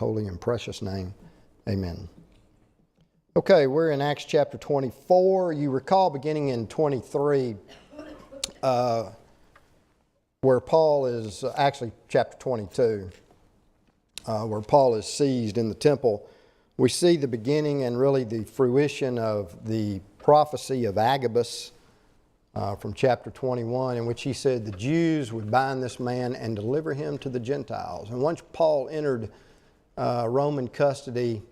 holy and precious name. Amen. Okay, we're in Acts chapter 24. You recall beginning in 23, where Paul is, actually chapter 22, where Paul is seized in the temple. We see the beginning and really the fruition of the prophecy of Agabus from chapter 21, in which he said the Jews would bind this man and deliver him to the Gentiles. And once Paul entered Roman custody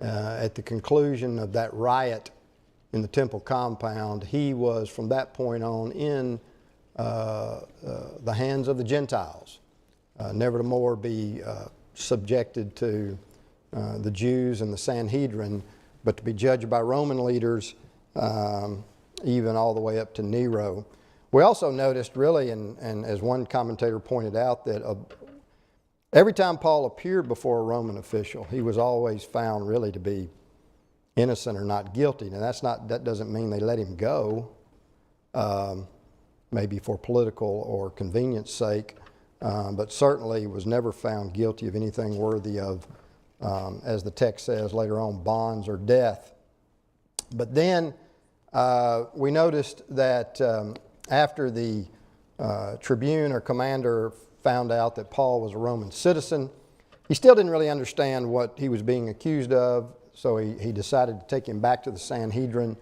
at the conclusion of that riot in the temple compound, he was from that point on in the hands of the Gentiles, never to more be subjected to the Jews and the Sanhedrin, but to be judged by Roman leaders, even all the way up to Nero. We also noticed really, and as one commentator pointed out, that every time Paul appeared before a Roman official, he was always found really to be innocent or not guilty. Now that doesn't mean they let him go, maybe for political or convenience sake, but certainly was never found guilty of anything worthy of, as the text says later on, bonds or death. But then we noticed that after the tribune or commander found out that Paul was a Roman citizen, he still didn't really understand what he was being accused of, so he decided to take him back to the Sanhedrin,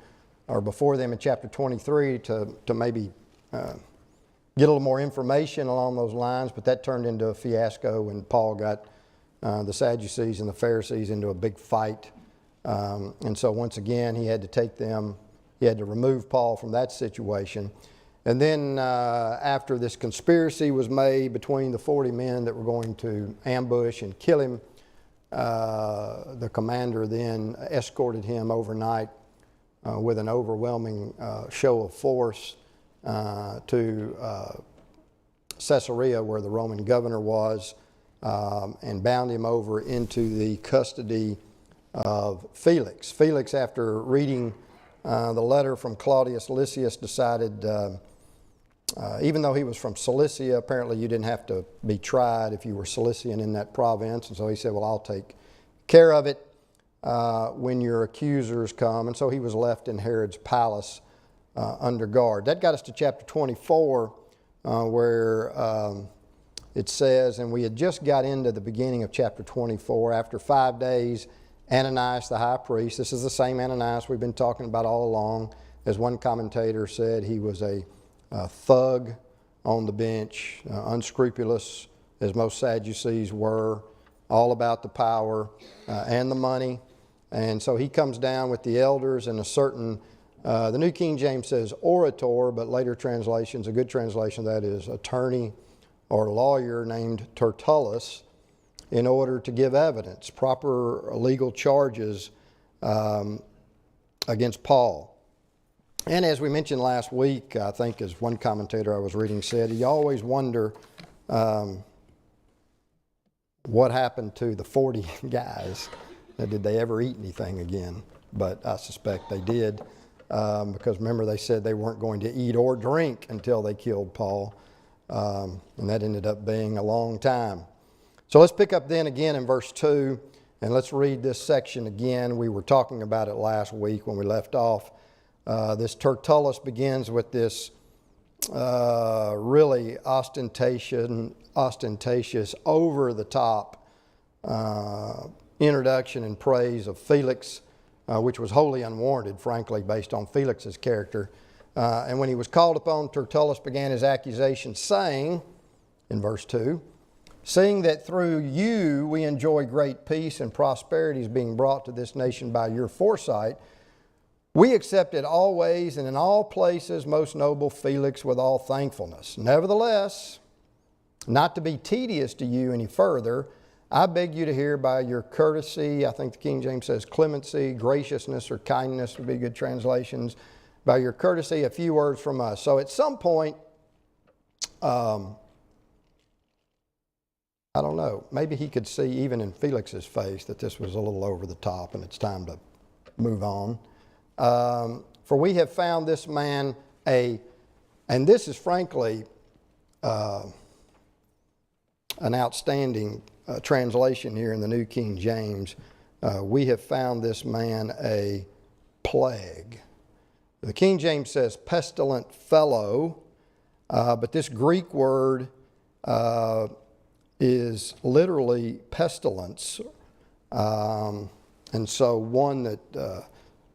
or before them in chapter 23, to maybe get a little more information along those lines. But that turned into a fiasco when Paul got the Sadducees and the Pharisees into a big fight. And so once again, he had to remove Paul from that situation. And then after this conspiracy was made between the 40 men that were going to ambush and kill him, the commander then escorted him overnight with an overwhelming show of force to Caesarea, where the Roman governor was, and bound him over into the custody of Felix. Felix, after reading the letter from Claudius Lysias, decided, even though he was from Cilicia, apparently you didn't have to be tried if you were Cilician in that province. And so he said, well, I'll take care of it when your accusers come. And so he was left in Herod's palace under guard. That got us to chapter 24, where it says, and we had just got into the beginning of chapter 24, after 5 days, Ananias the high priest, this is the same Ananias we've been talking about all along. As one commentator said, he was a thug on the bench, unscrupulous, as most Sadducees were, all about the power and the money. And so he comes down with the elders and a certain, the New King James says orator, but later translations, a good translation of that is attorney or lawyer, named Tertullus, in order to give evidence, proper legal charges against Paul. And as we mentioned last week, I think as one commentator I was reading said, you always wonder what happened to the 40 guys. Did they ever eat anything again? But I suspect they did, because remember they said they weren't going to eat or drink until they killed Paul, and that ended up being a long time. So let's pick up then again in verse 2, and let's read this section again. We were talking about it last week when we left off. This Tertullus begins with this really ostentatious, over-the-top introduction and praise of Felix, which was wholly unwarranted, frankly, based on Felix's character. And when he was called upon, Tertullus began his accusation, saying, in verse 2, seeing that through you we enjoy great peace and prosperity is being brought to this nation by your foresight, we accept it always and in all places, most noble Felix, with all thankfulness. Nevertheless, not to be tedious to you any further, I beg you to hear by your courtesy, I think the King James says clemency, graciousness, or kindness would be good translations, by your courtesy, a few words from us. So at some point, I don't know, maybe he could see even in Felix's face that this was a little over the top and it's time to move on. For we have found this man and this is frankly an outstanding translation here in the New King James, we have found this man a plague. The King James says pestilent fellow, but this Greek word is literally pestilence. And so one that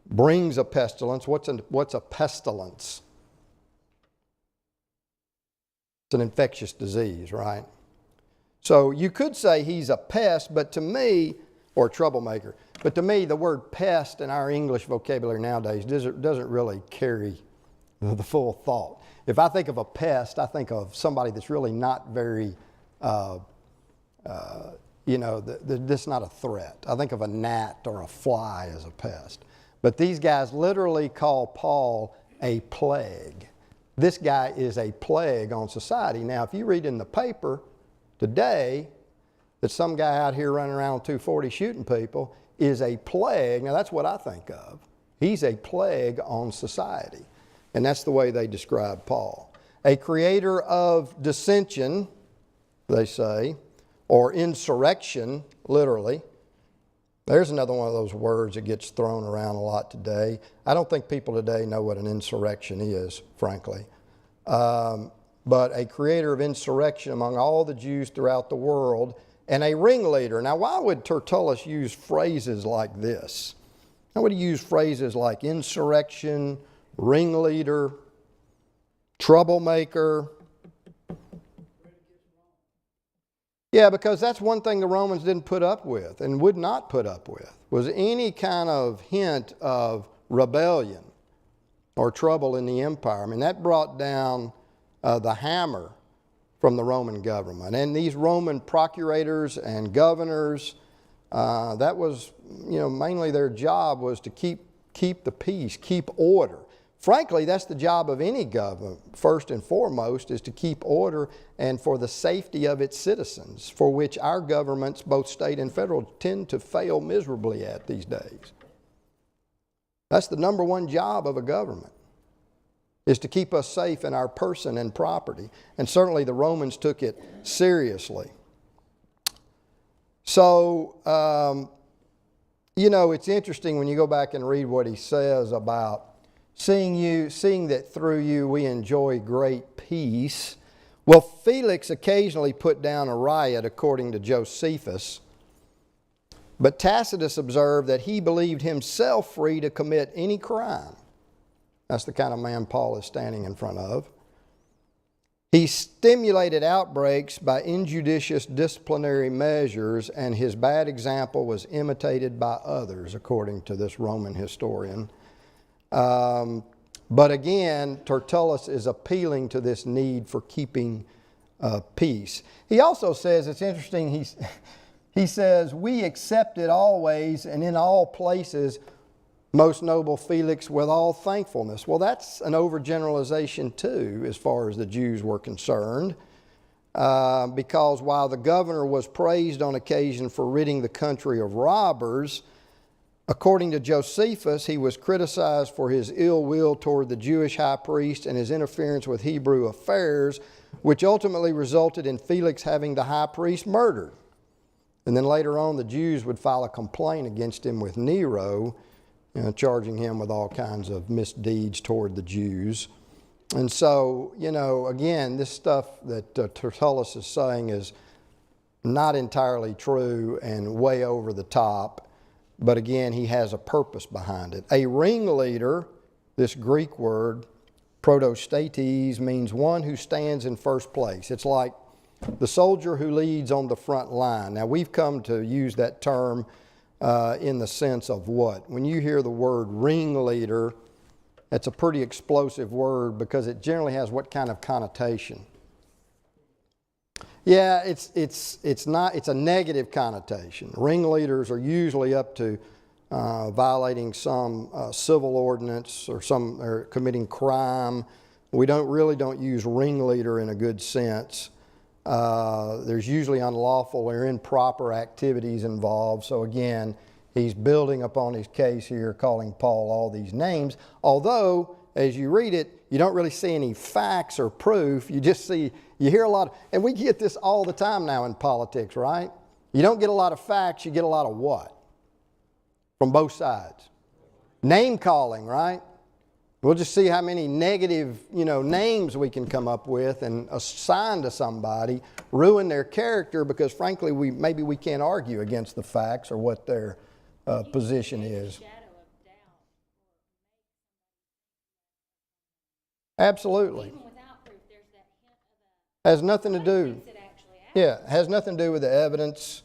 brings a pestilence. What's a pestilence? It's an infectious disease, right? So you could say he's a pest, but to me, or a troublemaker, but to me the word pest in our English vocabulary nowadays doesn't really carry the full thought. If I think of a pest, I think of somebody that's really not very, that's not a threat. I think of a gnat or a fly as a pest. But these guys literally call Paul a plague. This guy is a plague on society. Now, if you read in the paper today that some guy out here running around on 240 shooting people is a plague, now that's what I think of. He's a plague on society. And that's the way they describe Paul. A creator of dissension, they say, or insurrection, literally. There's another one of those words that gets thrown around a lot today. I don't think people today know what an insurrection is, frankly. But a creator of insurrection among all the Jews throughout the world, and a ringleader. Now, why would Tertullus use phrases like this? Why would he use phrases like insurrection, ringleader, troublemaker? Yeah, because that's one thing the Romans didn't put up with and would not put up with, was any kind of hint of rebellion or trouble in the empire. I mean, that brought down the hammer from the Roman government. And these Roman procurators and governors, that was, mainly their job was to keep the peace, keep order. Frankly, that's the job of any government, first and foremost, is to keep order and for the safety of its citizens, for which our governments, both state and federal, tend to fail miserably at these days. That's the number one job of a government, is to keep us safe in our person and property. And certainly the Romans took it seriously. So, it's interesting when you go back and read what he says about seeing that through you we enjoy great peace. Well, Felix occasionally put down a riot, according to Josephus, but Tacitus observed that he believed himself free to commit any crime. That's the kind of man Paul is standing in front of. He stimulated outbreaks by injudicious disciplinary measures, and his bad example was imitated by others, according to this Roman historian. But again, Tertullus is appealing to this need for keeping peace. He also says, it's interesting, he says, we accept it always and in all places, most noble Felix, with all thankfulness. Well, that's an overgeneralization too, as far as the Jews were concerned. Because while the governor was praised on occasion for ridding the country of robbers, according to Josephus, he was criticized for his ill will toward the Jewish high priest and his interference with Hebrew affairs, which ultimately resulted in Felix having the high priest murdered. And then later on, the Jews would file a complaint against him with Nero, charging him with all kinds of misdeeds toward the Jews. And so, again, this stuff that Tertullus is saying is not entirely true and way over the top. But again, he has a purpose behind it. A ringleader, this Greek word, protostates, means one who stands in first place. It's like the soldier who leads on the front line. Now, we've come to use that term in the sense of what? When you hear the word ringleader, it's a pretty explosive word because it generally has what kind of connotation? Yeah, it's a negative connotation. Ringleaders are usually up to violating some civil ordinance or committing crime. We don't use ringleader in a good sense. There's usually unlawful or improper activities involved. So again, he's building upon his case here, calling Paul all these names. Although, as you read it, you don't really see any facts or proof. You just see, you hear a lot, and we get this all the time now in politics, right? You don't get a lot of facts, you get a lot of what? From both sides. Name calling, right? We'll just see how many negative, names we can come up with and assign to somebody, ruin their character because frankly maybe we can't argue against the facts or what their position is. Absolutely. Even without proof, there's that hint of Has nothing to do. makes it actually happen. Yeah, has nothing to do with the evidence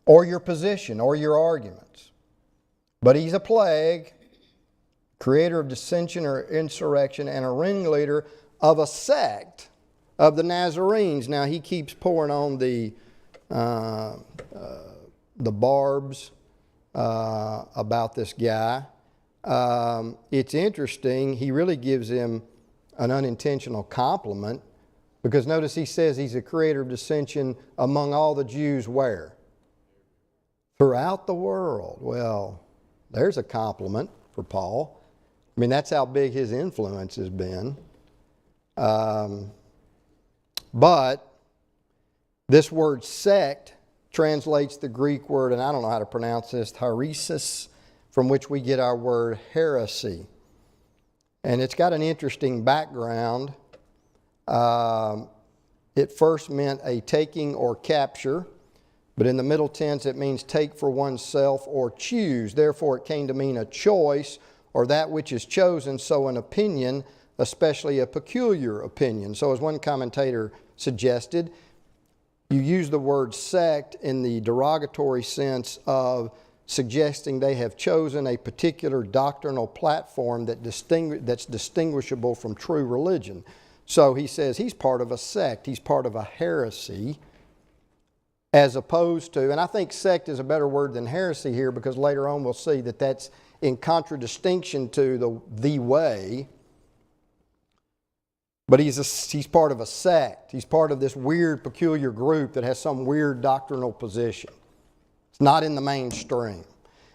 or your position or your arguments. But he's a plague, creator of dissension or insurrection, and a ringleader of a sect of the Nazarenes. Now he keeps pouring on the barbs about this guy. It's interesting. He really gives him an unintentional compliment because notice he says he's a creator of dissension among all the Jews where? Throughout the world. Well, there's a compliment for Paul. I mean, that's how big his influence has been. But this word sect translates the Greek word, and I don't know how to pronounce this, heresis, from which we get our word heresy. And it's got an interesting background. It first meant a taking or capture, but in the Middle tense it means take for oneself or choose. Therefore it came to mean a choice or that which is chosen, so an opinion, especially a peculiar opinion. So as one commentator suggested, you use the word sect in the derogatory sense of suggesting they have chosen a particular doctrinal platform that's distinguishable from true religion. So he says he's part of a sect, he's part of a heresy, as opposed to, and I think sect is a better word than heresy here because later on we'll see that that's in contradistinction to the way. But he's part of a sect. He's part of this weird, peculiar group that has some weird doctrinal position. It's not in the mainstream.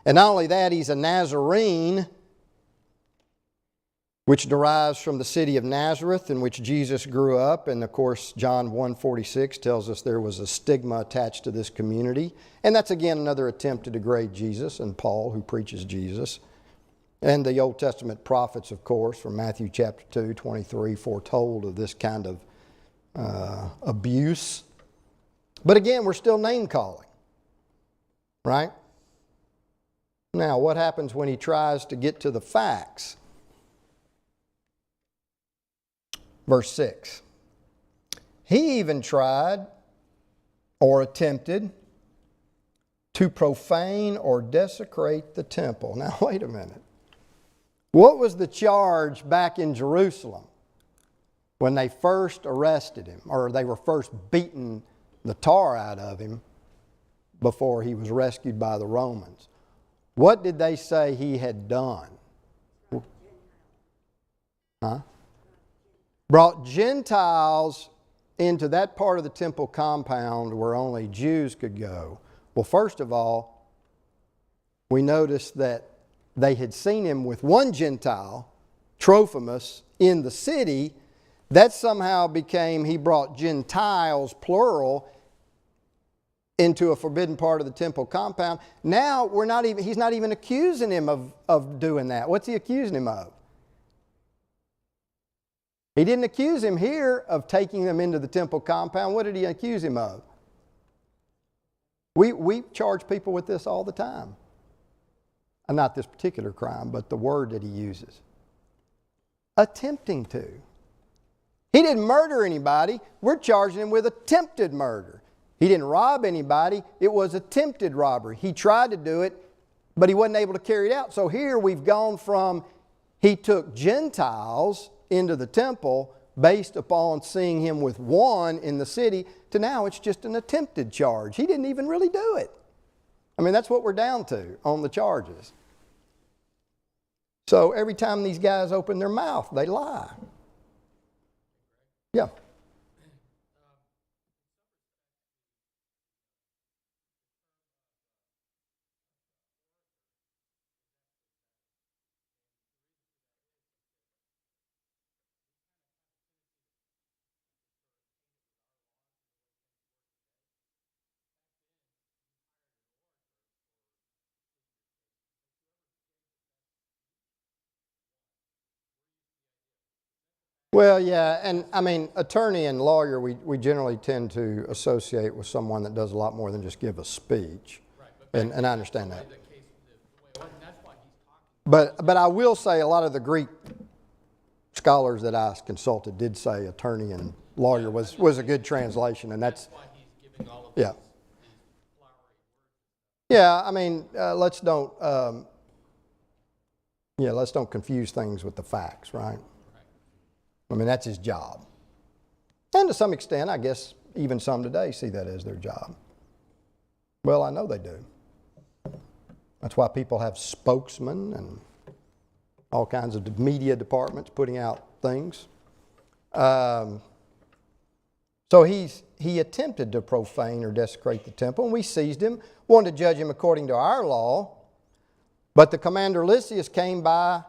And not only that, he's a Nazarene, which derives from the city of Nazareth in which Jesus grew up. And of course, John 1:46 tells us there was a stigma attached to this community. And that's again another attempt to degrade Jesus and Paul, who preaches Jesus. And the Old Testament prophets, of course, from Matthew chapter 2:23, foretold of this kind of abuse. But again, we're still name calling, right? Now, what happens when he tries to get to the facts? Verse 6. He even tried or attempted to profane or desecrate the temple. Now, wait a minute. What was the charge back in Jerusalem when they first arrested him, or they were first beating the tar out of him before he was rescued by the Romans? What did they say he had done? Brought Gentiles into that part of the temple compound where only Jews could go. Well, first of all, we noticed that they had seen him with one Gentile, Trophimus, in the city. That somehow became, he brought Gentiles, plural, into a forbidden part of the temple compound. Now, he's not even accusing him of doing that. What's he accusing him of? He didn't accuse him here of taking them into the temple compound. What did he accuse him of? We charge people with this all the time. Not this particular crime, but the word that he uses. Attempting to. He didn't murder anybody. We're charging him with attempted murder. He didn't rob anybody. It was attempted robbery. He tried to do it, but he wasn't able to carry it out. So here we've gone from he took Gentiles into the temple based upon seeing him with one in the city to now it's just an attempted charge. He didn't even really do it. I mean, that's what we're down to on the charges. So every time these guys open their mouth, they lie. Yeah. Well, yeah, and I mean, attorney and lawyer, we generally tend to associate with someone that does a lot more than just give a speech. Right, but And I understand that. the case, the way it was, and that's why he's talking. But I will say a lot of the Greek scholars that I consulted did say attorney and lawyer was a good translation, and that's, That's why he's giving all of yeah. these flowery words. Yeah, I mean, let's don't confuse things with the facts, right? I mean, that's his job. And to some extent, I guess even some today see that as their job. Well, I know they do. That's why people have spokesmen and all kinds of media departments putting out things. So he attempted to profane or desecrate the temple, and we seized him, wanted to judge him according to our law. But the commander Lysias came by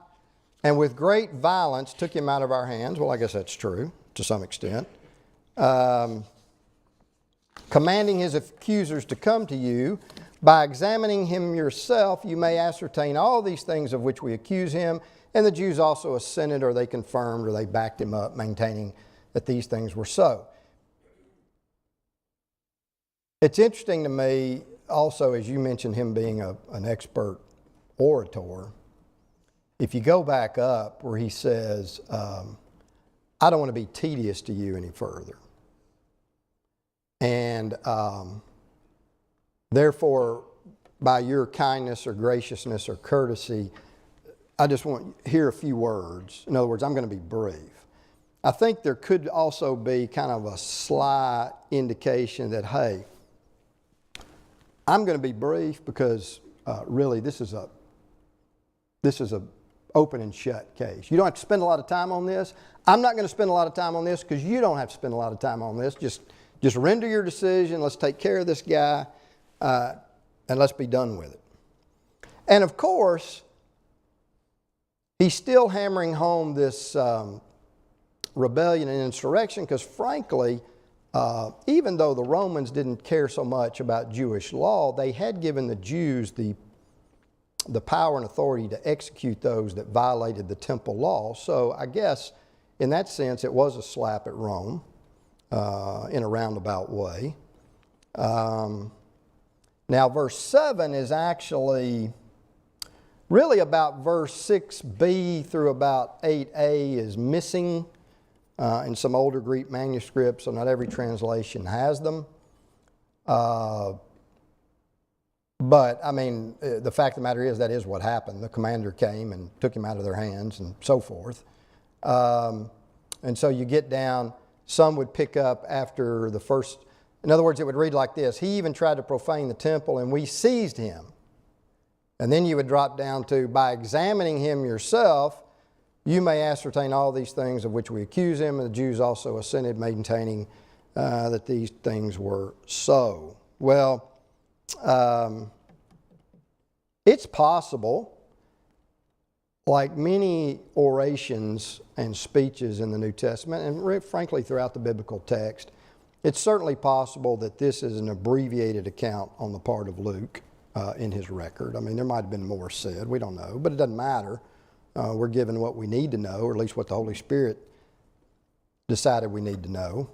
and with great violence took him out of our hands. Well, I guess that's true to some extent. Commanding his accusers to come to you. By examining him yourself, you may ascertain all these things of which we accuse him. And the Jews also assented, or they confirmed, or they backed him up, maintaining that these things were so. It's interesting to me also, as you mentioned him being an expert orator, if you go back up where he says, I don't want to be tedious to you any further. And therefore, by your kindness or graciousness or courtesy, I just want to hear a few words. In other words, I'm going to be brief. I think there could also be kind of a sly indication that, hey, I'm going to be brief because really this is a open and shut case. You don't have to spend a lot of time on this. I'm not going to spend a lot of time on this because you don't have to spend a lot of time on this. Just render your decision. Let's take care of this guy and let's be done with it. And of course, he's still hammering home this rebellion and insurrection because frankly, even though the Romans didn't care so much about Jewish law, they had given the Jews the power and authority to execute those that violated the temple law. So I guess in that sense it was a slap at Rome in a roundabout way. Now verse 7 is actually really about verse 6b through about 8a is missing in some older Greek manuscripts, so not every translation has them. But, I mean, the fact of the matter is that is what happened. The commander came and took him out of their hands and so forth. And so you get down, some would pick up after the first, in other words, it would read like this: he even tried to profane the temple and we seized him. And then you would drop down to, by examining him yourself, you may ascertain all these things of which we accuse him. And the Jews also assented, maintaining that these things were so. Well, it's possible, like many orations and speeches in the New Testament, and frankly throughout the biblical text, it's certainly possible that this is an abbreviated account on the part of Luke in his record. I mean, there might have been more said. We don't know, but it doesn't matter. We're given what we need to know, or at least what the Holy Spirit decided we need to know.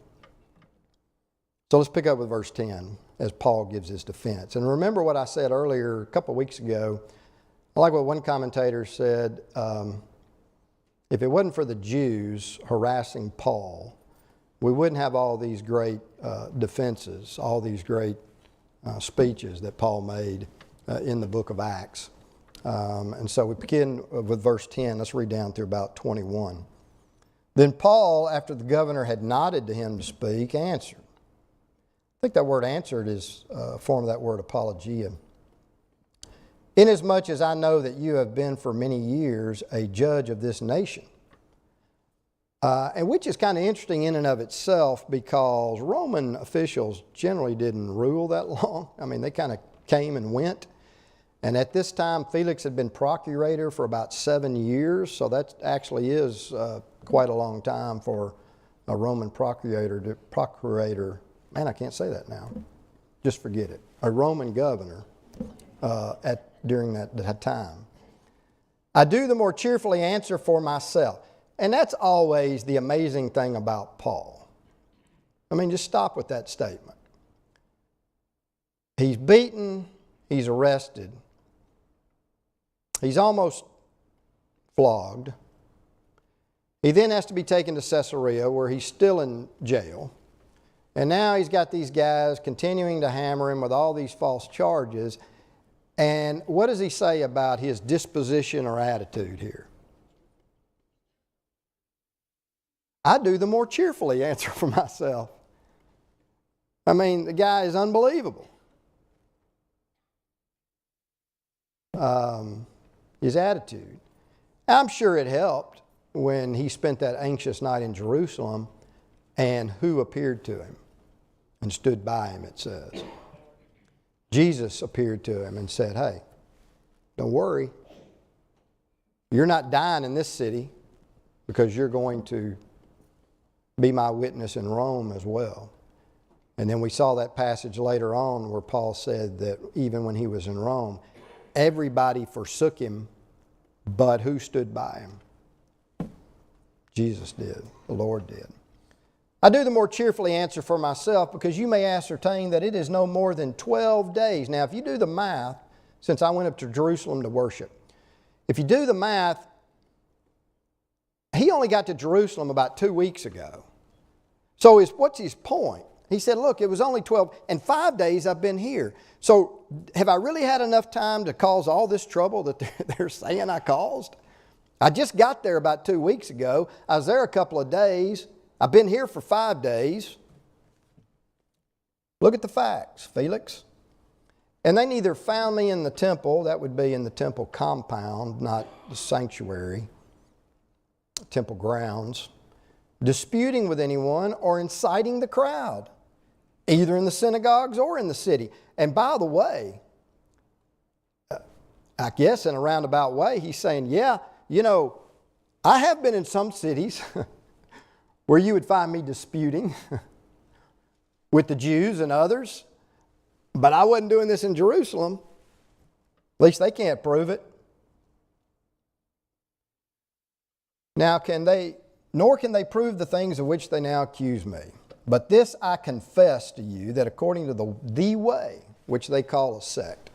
So let's pick up with verse 10 as Paul gives his defense. And remember what I said earlier a couple of weeks ago. I like what one commentator said. If it wasn't for the Jews harassing Paul, we wouldn't have all these great defenses, all these great speeches that Paul made in the book of Acts. And so we begin with verse 10. Let's read down through about 21. Then Paul, after the governor had nodded to him to speak, answered. I think that word answered is a form of that word apologia. Inasmuch as I know that you have been for many years a judge of this nation. And which is kind of interesting in and of itself because Roman officials generally didn't rule that long. I mean, they kind of came and went. And at this time, Felix had been procurator for about 7 years. So that actually is quite a long time for a Roman procurator. Man, I can't say that now. Just forget it. A Roman governor during that time. I do the more cheerfully answer for myself. and that's always the amazing thing about Paul. I mean, just stop with that statement. He's beaten, he's arrested, he's almost flogged. He then has to be taken to Caesarea, where he's still in jail. And now he's got these guys continuing to hammer him with all these false charges. And what does he say about his disposition or attitude here? I do the more cheerfully answer for myself. I mean, the guy is unbelievable. His attitude. I'm sure it helped when he spent that anxious night in Jerusalem, and who appeared to him and stood by him, it says. Jesus appeared to him and said, hey, don't worry. You're not dying in this city because you're going to be my witness in Rome as well. And then we saw that passage later on where Paul said that even when he was in Rome, everybody forsook him, but who stood by him? Jesus did. The Lord did. I do the more cheerfully answer for myself because you may ascertain that it is no more than 12 days. Now, if you do the math, since I went up to Jerusalem to worship, if you do the math, he only got to Jerusalem about 2 weeks ago. So what's his point? He said, look, it was only 12, and 5 days I've been here. So have I really had enough time to cause all this trouble that they're saying I caused? I just got there about 2 weeks ago. I was there a couple of days. I've been here for 5 days. Look at the facts, Felix. And they neither found me in the temple, that would be in the temple compound, not the sanctuary, temple grounds, disputing with anyone or inciting the crowd, either in the synagogues or in the city. And by the way, I guess in a roundabout way, he's saying, yeah, you know, I have been in some cities where you would find me disputing with the Jews and others, but I wasn't doing this in Jerusalem. At least they can't prove it. Now nor can they prove the things of which they now accuse me. But this I confess to you, that according to the way, which they call a sect,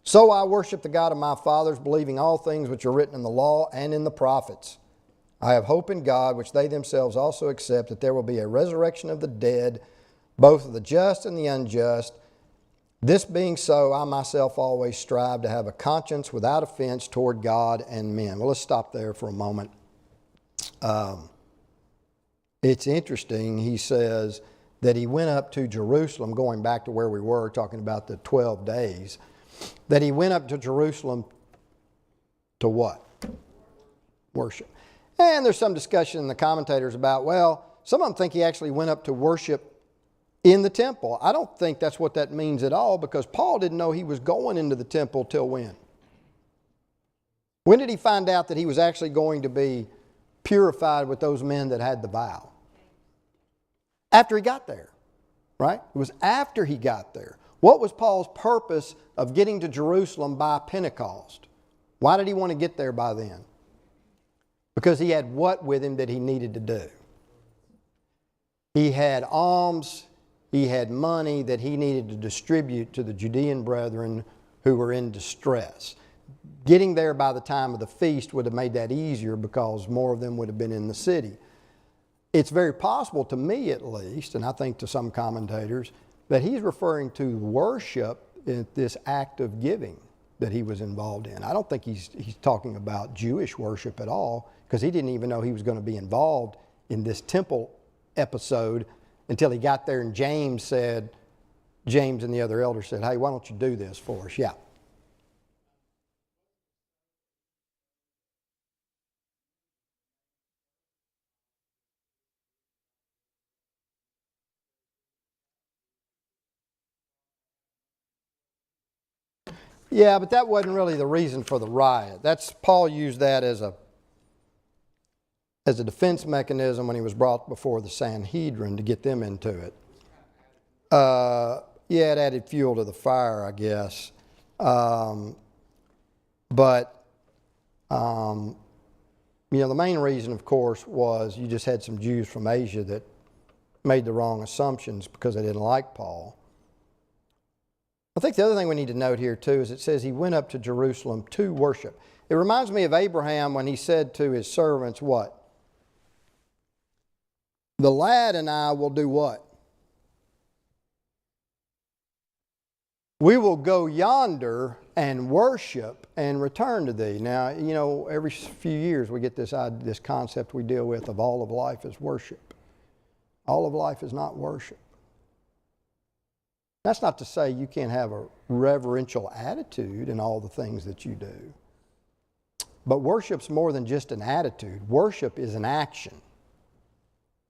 so I worship the God of my fathers, believing all things which are written in the law and in the prophets. I have hope in God, which they themselves also accept, that there will be a resurrection of the dead, both of the just and the unjust. This being so, I myself always strive to have a conscience without offense toward God and men. Well, let's stop there for a moment. It's interesting, he says, that he went up to Jerusalem, going back to where we were, talking about the 12 days, that he went up to Jerusalem to what? Worship. And there's some discussion in the commentators about, well, some of them think he actually went up to worship in the temple. I don't think that's what that means at all, because Paul didn't know he was going into the temple till when? When did he find out that he was actually going to be purified with those men that had the vow? After he got there, right? It was after he got there. What was Paul's purpose of getting to Jerusalem by Pentecost? Why did he want to get there by then? Because he had what with him that he needed to do? He had alms, he had money that he needed to distribute to the Judean brethren who were in distress. Getting there by the time of the feast would have made that easier because more of them would have been in the city. It's very possible, to me at least, and I think to some commentators, that he's referring to worship in this act of giving that he was involved in. I don't think he's talking about Jewish worship at all, because he didn't even know he was going to be involved in this temple episode until he got there and James and the other elders said, hey, why don't you do this for us? Yeah. Yeah, but that wasn't really the reason for the riot. Paul used that as a defense mechanism when he was brought before the Sanhedrin to get them into it. Yeah, it added fuel to the fire, I guess. the main reason, of course, was you just had some Jews from Asia that made the wrong assumptions because they didn't like Paul. I think the other thing we need to note here, too, is it says he went up to Jerusalem to worship. It reminds me of Abraham when he said to his servants, what? The lad and I will do what? We will go yonder and worship and return to thee. Now, every few years we get this concept we deal with of all of life is worship. All of life is not worship. That's not to say you can't have a reverential attitude in all the things that you do. But worship's more than just an attitude. Worship is an action.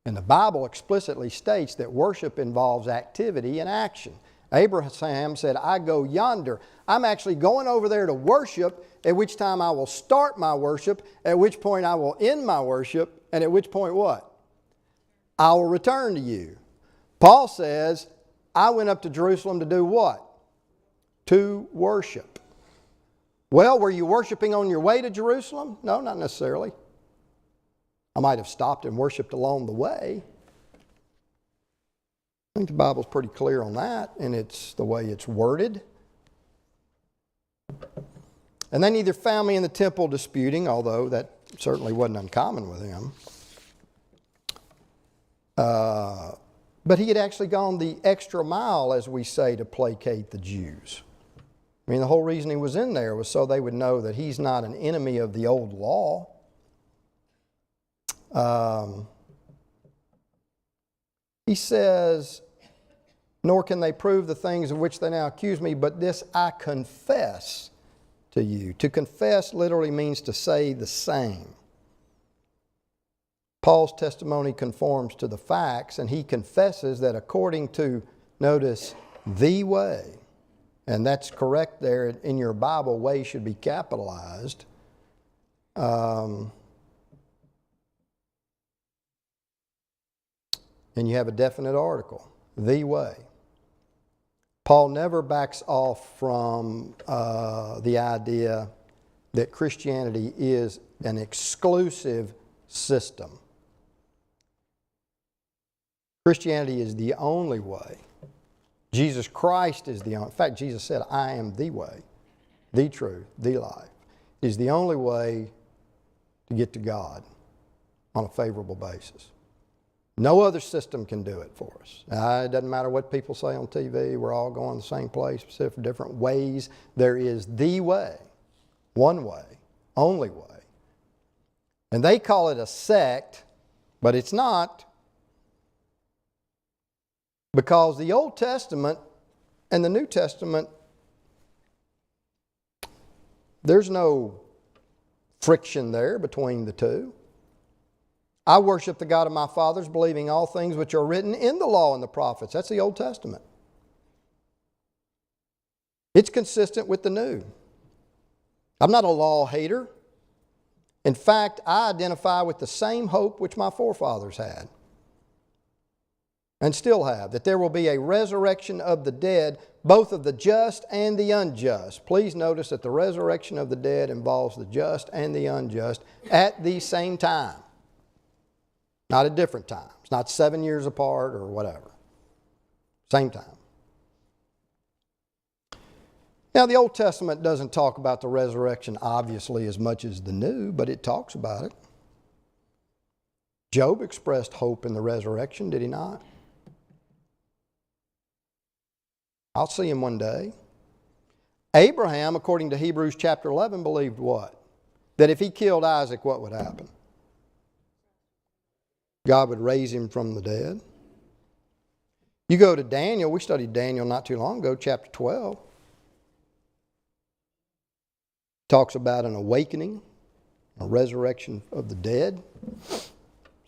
And the Bible explicitly states that worship involves activity and action. Abraham said, I go yonder. I'm actually going over there to worship, at which time I will start my worship, at which point I will end my worship, and at which point what? I will return to you. Paul says, I went up to Jerusalem to do what? To worship. Well, were you worshiping on your way to Jerusalem? No, not necessarily. I might have stopped and worshiped along the way. I think the Bible's pretty clear on that, and it's the way it's worded. And they neither found me in the temple disputing, although that certainly wasn't uncommon with him. But he had actually gone the extra mile, as we say, to placate the Jews. I mean, the whole reason he was in there was so they would know that he's not an enemy of the old law. He says, nor can they prove the things of which they now accuse me, but this I confess to you. To confess literally means to say the same. Paul's testimony conforms to the facts, and he confesses that according to, notice, the way, and that's correct there in your Bible, way should be capitalized. And you have a definite article, the way. Paul never backs off from the idea that Christianity is an exclusive system. Christianity is the only way. Jesus Christ is the only. In fact, Jesus said, I am the way, the truth, the life. He's the only way to get to God on a favorable basis. No other system can do it for us. It doesn't matter what people say on TV. We're all going the same place, except for different ways. There is the way, one way, only way. And they call it a sect, but it's not. Because the Old Testament and the New Testament, there's no friction there between the two. I worship the God of my fathers, believing all things which are written in the law and the prophets. That's the Old Testament. It's consistent with the New. I'm not a law hater. In fact, I identify with the same hope which my forefathers had and still have, that there will be a resurrection of the dead, both of the just and the unjust. Please notice that the resurrection of the dead involves the just and the unjust at the same time. Not at different times. Not 7 years apart or whatever. Same time. Now, the Old Testament doesn't talk about the resurrection obviously as much as the New, but it talks about it. Job expressed hope in the resurrection, did he not? I'll see him one day. Abraham, according to Hebrews chapter 11, believed what? That if he killed Isaac, what would happen? God would raise him from the dead. You go to Daniel, we studied Daniel not too long ago, chapter 12. Talks about an awakening, a resurrection of the dead.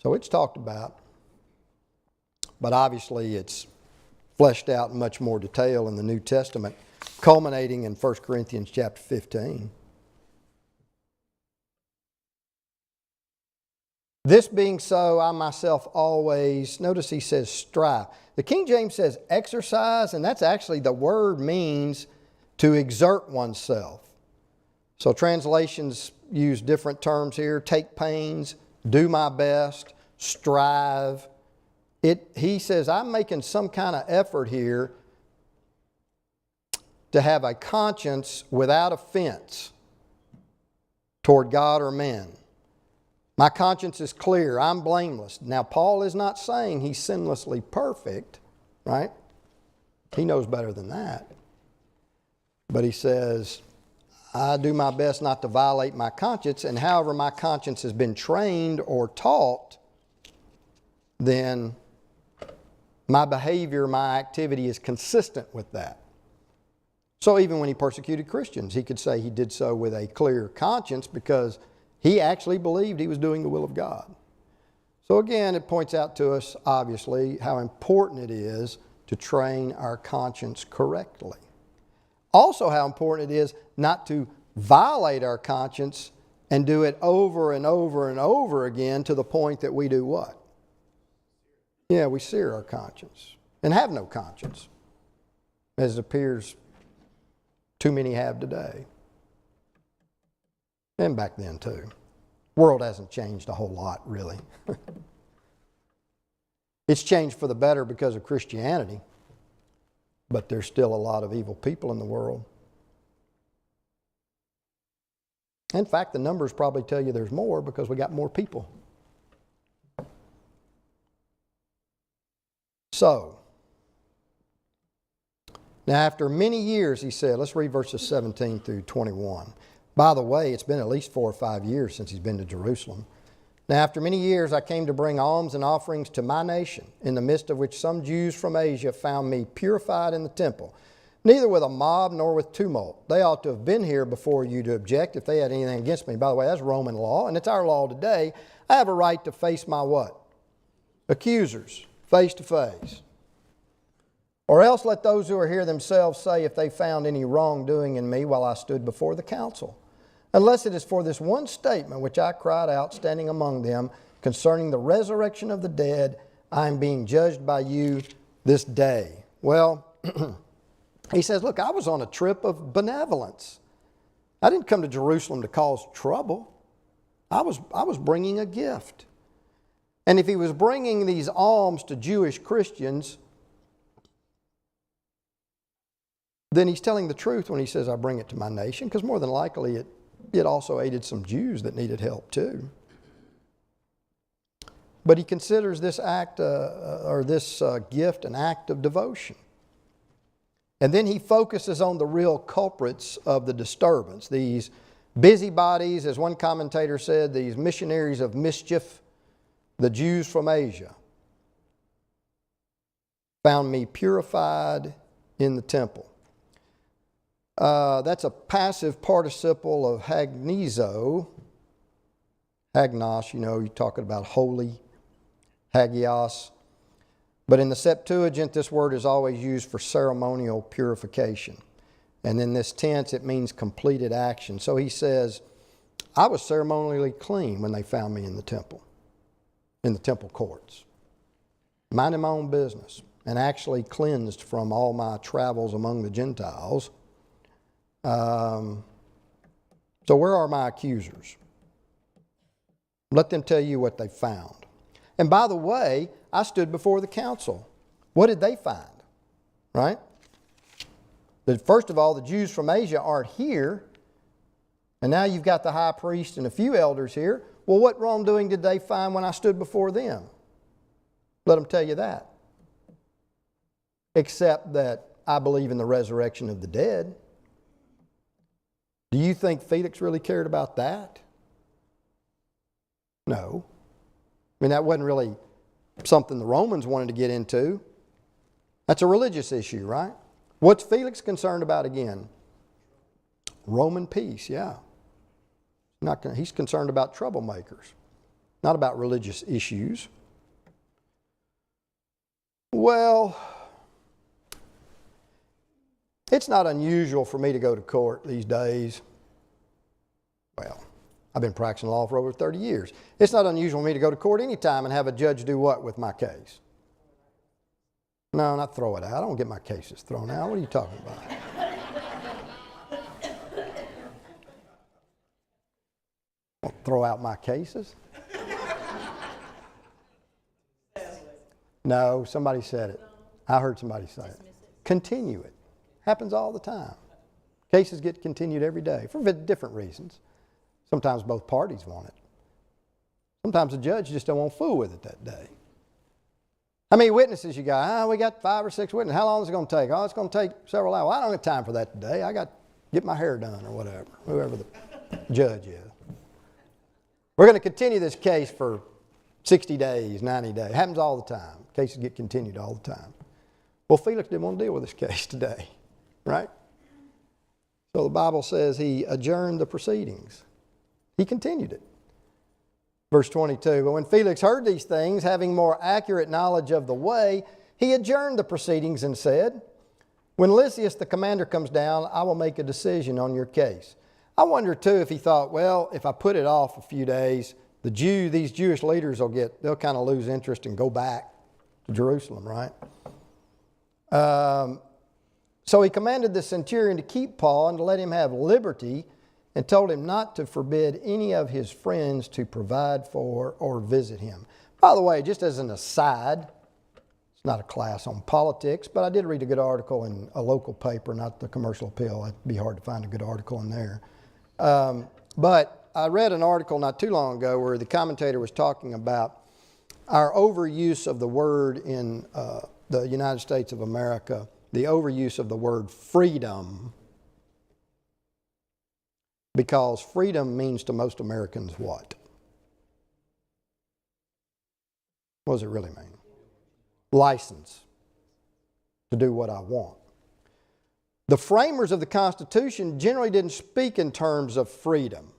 So it's talked about. But obviously it's fleshed out in much more detail in the New Testament, culminating in 1 Corinthians chapter 15. This being so, I myself always, notice he says strive. The King James says exercise, and that's actually the word means to exert oneself. So translations use different terms here. Take pains, do my best, strive. He says, I'm making some kind of effort here to have a conscience without offense toward God or men. My conscience is clear. I'm blameless. Now, Paul is not saying he's sinlessly perfect, right? He knows better than that. But he says, I do my best not to violate my conscience, and however my conscience has been trained or taught, then my behavior, my activity is consistent with that. So even when he persecuted Christians, he could say he did so with a clear conscience because he actually believed he was doing the will of God. So again, it points out to us, obviously, how important it is to train our conscience correctly. Also how important it is not to violate our conscience and do it over and over and over again to the point that we do what? Yeah, we sear our conscience and have no conscience, as it appears too many have today. And back then too. World hasn't changed a whole lot, really. It's changed for the better because of Christianity, but there's still a lot of evil people in the world. In fact, the numbers probably tell you there's more because we got more people. So, now after many years, he said, let's read verses 17 through 21. By the way, it's been at least 4 or 5 years since he's been to Jerusalem. Now after many years I came to bring alms and offerings to my nation, in the midst of which some Jews from Asia found me purified in the temple, neither with a mob nor with tumult. They ought to have been here before you to object if they had anything against me. By the way, that's Roman law, and it's our law today. I have a right to face my what? Accusers, face to face. Or else let those who are here themselves say if they found any wrongdoing in me while I stood before the council. Unless it is for this one statement which I cried out standing among them concerning the resurrection of the dead, I am being judged by you this day. Well, he says, look, I was on a trip of benevolence. I didn't come to Jerusalem to cause trouble. I was bringing a gift. And if he was bringing these alms to Jewish Christians, then he's telling the truth when he says, I bring it to my nation, because more than likely it also aided some Jews that needed help too. But he considers this act this gift an act of devotion. And then he focuses on the real culprits of the disturbance. These busybodies, as one commentator said, these missionaries of mischief, the Jews from Asia, found me purified in the temple. That's a passive participle of hagnizo. Hagnos, you're talking about holy, hagios. But in the Septuagint, this word is always used for ceremonial purification. And in this tense, it means completed action. So he says, I was ceremonially clean when they found me in the temple courts. Minding my own business, and actually cleansed from all my travels among the Gentiles. So where are my accusers? Let them tell you what they found. And by the way, I stood before the council. What did they find? Right? That first of all, the Jews from Asia aren't here. And now you've got the high priest and a few elders here. Well, what wrongdoing did they find when I stood before them? Let them tell you that. Except that I believe in the resurrection of the dead. Do you think Felix really cared about that? No. I mean, that wasn't really something the Romans wanted to get into. That's a religious issue, right? What's Felix concerned about again? Roman peace, yeah. He's concerned about troublemakers, not about religious issues. Well, it's not unusual for me to go to court these days. Well, I've been practicing law for over 30 years. It's not unusual for me to go to court anytime and have a judge do what with my case? No, not throw it out. I don't get my cases thrown out. What are you talking about? throw out my cases. No, somebody said it. I heard somebody say it. Continue it. Happens all the time. Cases get continued every day for different reasons. Sometimes both parties want it. Sometimes the judge just don't want to fool with it that day. How many witnesses you got? We got 5 or 6 witnesses. How long is it going to take? It's going to take several hours. I don't have time for that today. I got to get my hair done or whatever, whoever the judge is. We're going to continue this case for 60 days, 90 days. It happens all the time. Cases get continued all the time. Well, Felix didn't want to deal with this case today, right? So the Bible says he adjourned the proceedings. He continued it. Verse 22, but when Felix heard these things, having more accurate knowledge of the way, he adjourned the proceedings and said, when Lysias the commander comes down, I will make a decision on your case. I wonder too if he thought, well, if I put it off a few days, these Jewish leaders they'll kind of lose interest and go back to Jerusalem, right? So he commanded the centurion to keep Paul and to let him have liberty, and told him not to forbid any of his friends to provide for or visit him. By the way, just as an aside, it's not a class on politics, but I did read a good article in a local paper, not the Commercial Appeal. It'd be hard to find a good article in there. But I read an article not too long ago where the commentator was talking about our overuse of the word in the United States of America, the overuse of the word freedom. Because freedom means to most Americans what? What does it really mean? License to do what I want. The framers of the Constitution generally didn't speak in terms of freedom.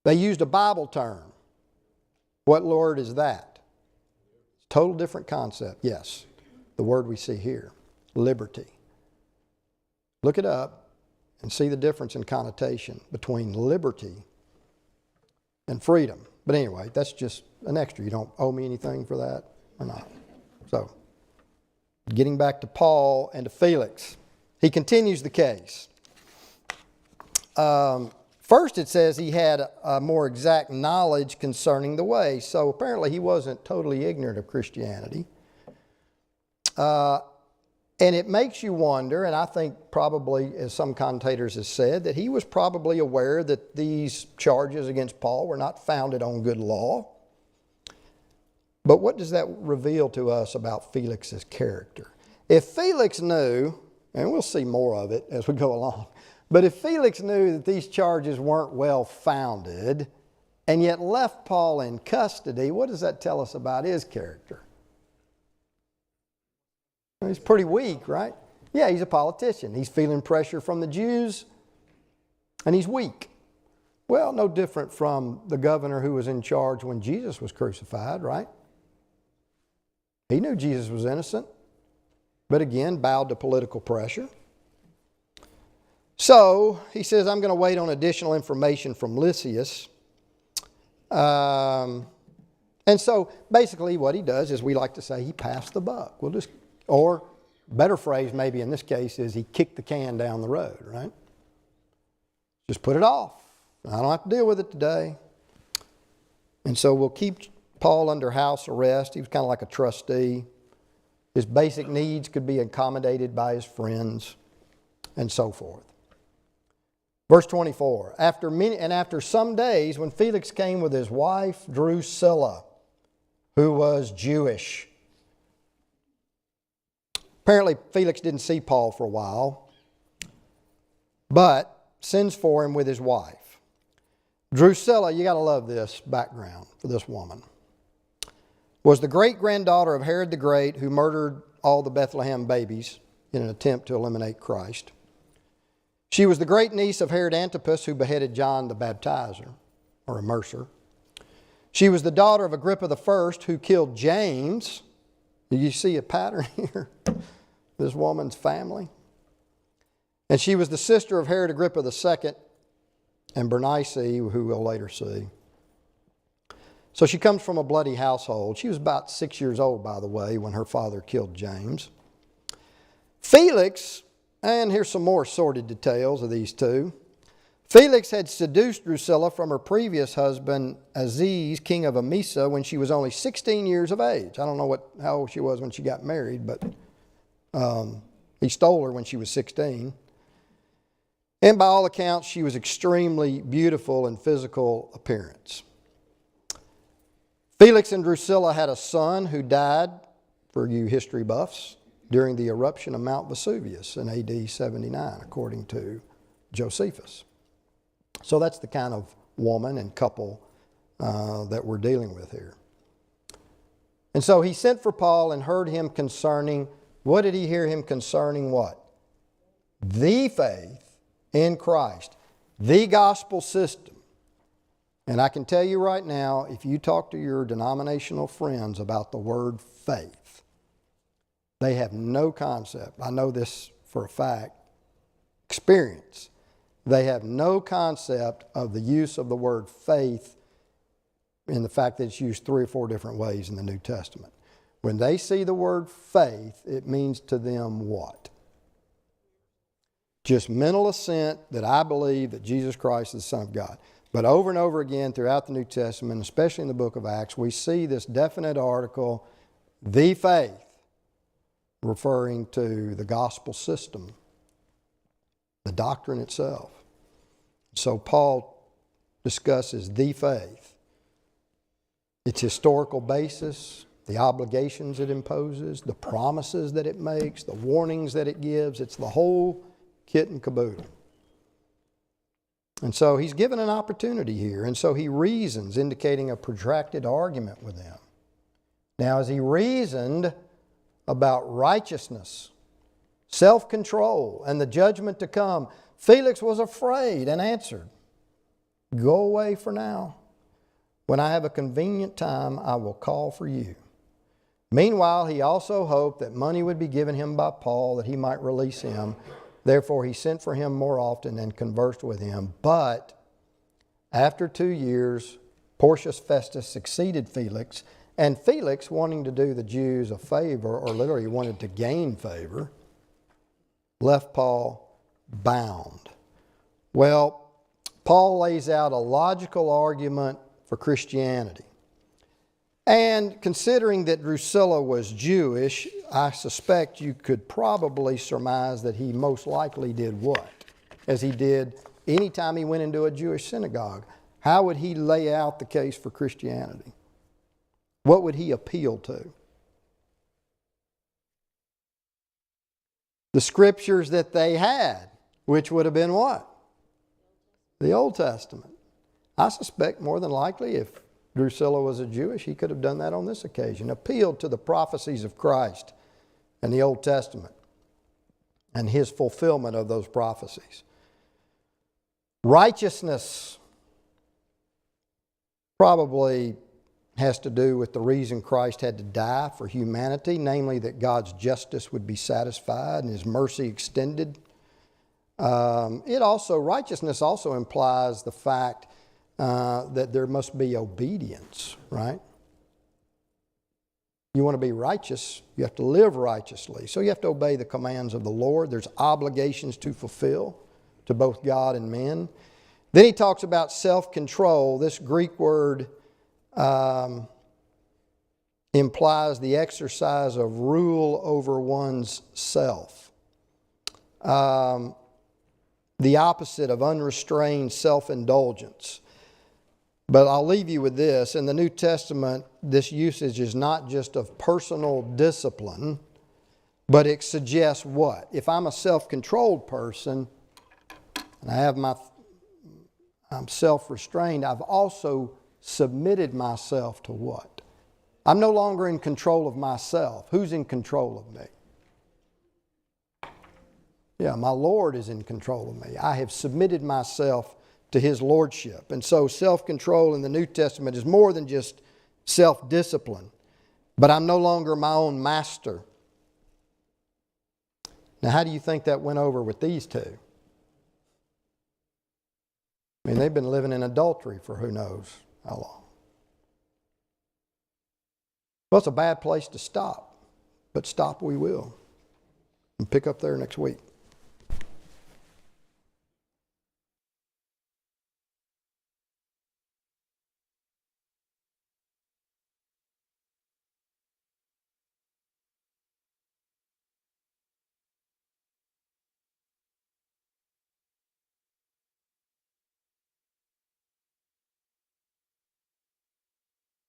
They used a Bible term. What word is that? Total different concept. Yes, the word we see here, liberty. Look it up and see the difference in connotation between liberty and freedom. But anyway, that's just an extra. You don't owe me anything for that or not. So, getting back to Paul and to Felix, he continues the case. First it says he had a more exact knowledge concerning the way. So apparently he wasn't totally ignorant of Christianity. And it makes you wonder, and I think probably, as some commentators have said, that he was probably aware that these charges against Paul were not founded on good law. But what does that reveal to us about Felix's character? If Felix knew, and we'll see more of it as we go along, but if Felix knew that these charges weren't well founded and yet left Paul in custody, what does that tell us about his character? He's pretty weak, right? Yeah, he's a politician. He's feeling pressure from the Jews, and he's weak. Well, no different from the governor who was in charge when Jesus was crucified, right? He knew Jesus was innocent, but again, bowed to political pressure. So, he says, I'm going to wait on additional information from Lysias. And so, basically what he does is, we like to say, he passed the buck. Or, better phrase maybe in this case is he kicked the can down the road, right? Just put it off. I don't have to deal with it today. And so we'll keep Paul under house arrest. He was kind of like a trustee. His basic needs could be accommodated by his friends and so forth. Verse 24, after some days when Felix came with his wife Drusilla, who was Jewish. Apparently, Felix didn't see Paul for a while, but sends for him with his wife. Drusilla, you got to love this background for this woman, was the great-granddaughter of Herod the Great, who murdered all the Bethlehem babies in an attempt to eliminate Christ. She was the great niece of Herod Antipas, who beheaded John the Baptizer, or Immerser. She was the daughter of Agrippa I, who killed James. Do you see a pattern here? This woman's family. And she was the sister of Herod Agrippa II and Bernice, who we'll later see. So she comes from a bloody household. She was about 6 years old, by the way, when her father killed James. Felix, and here's some more sordid details of these two. Felix had seduced Drusilla from her previous husband, Aziz, king of Emesa, when she was only 16 years of age. I don't know how old she was when she got married, but he stole her when she was 16. And by all accounts, she was extremely beautiful in physical appearance. Felix and Drusilla had a son who died, for you history buffs, during the eruption of Mount Vesuvius in AD 79, according to Josephus. So that's the kind of woman and couple that we're dealing with here. And so he sent for Paul and heard him concerning, what did he hear him concerning what? The faith in Christ, the gospel system. And I can tell you right now, if you talk to your denominational friends about the word faith, they have no concept. I know this for a fact, experience. They have no concept of the use of the word faith in the fact that it's used 3 or 4 different ways in the New Testament. When they see the word faith, it means to them what? Just mental assent that I believe that Jesus Christ is the Son of God. But over and over again throughout the New Testament, especially in the book of Acts, we see this definite article, the faith, referring to the gospel system, the doctrine itself. So Paul discusses the faith, its historical basis, the obligations it imposes, the promises that it makes, the warnings that it gives. It's the whole kit and caboodle. And so he's given an opportunity here. And so he reasons, indicating a protracted argument with them. Now, as he reasoned about righteousness, self-control, and the judgment to come, Felix was afraid and answered, "Go away for now. When I have a convenient time, I will call for you." Meanwhile, he also hoped that money would be given him by Paul that he might release him. Therefore, he sent for him more often and conversed with him. But after 2 years, Porcius Festus succeeded Felix, and Felix, wanting to do the Jews a favor, or literally wanted to gain favor, left Paul bound. Well, Paul lays out a logical argument for Christianity. And considering that Drusilla was Jewish, I suspect you could probably surmise that he most likely did what? As he did anytime he went into a Jewish synagogue. How would he lay out the case for Christianity? What would he appeal to? The scriptures that they had, which would have been what? The Old Testament. I suspect more than likely if Drusilla was a Jewish, he could have done that on this occasion. Appealed to the prophecies of Christ and the Old Testament and his fulfillment of those prophecies. Righteousness probably has to do with the reason Christ had to die for humanity, namely that God's justice would be satisfied and his mercy extended. Righteousness also implies the fact that there must be obedience, right? You want to be righteous, you have to live righteously. So you have to obey the commands of the Lord. There's obligations to fulfill to both God and men. Then he talks about self-control. This Greek word implies the exercise of rule over one's self. The opposite of unrestrained self-indulgence. But I'll leave you with this. In the New Testament, this usage is not just of personal discipline, but it suggests what? If I'm a self-controlled person and I'm self-restrained, I've also submitted myself to what? I'm no longer in control of myself. Who's in control of me? Yeah, my Lord is in control of me. I have submitted myself to his lordship. And so self-control in the New Testament is more than just self-discipline. But I'm no longer my own master. Now, how do you think that went over with these two? I mean, they've been living in adultery for who knows how long. Well, it's a bad place to stop. But stop we will. And pick up there next week.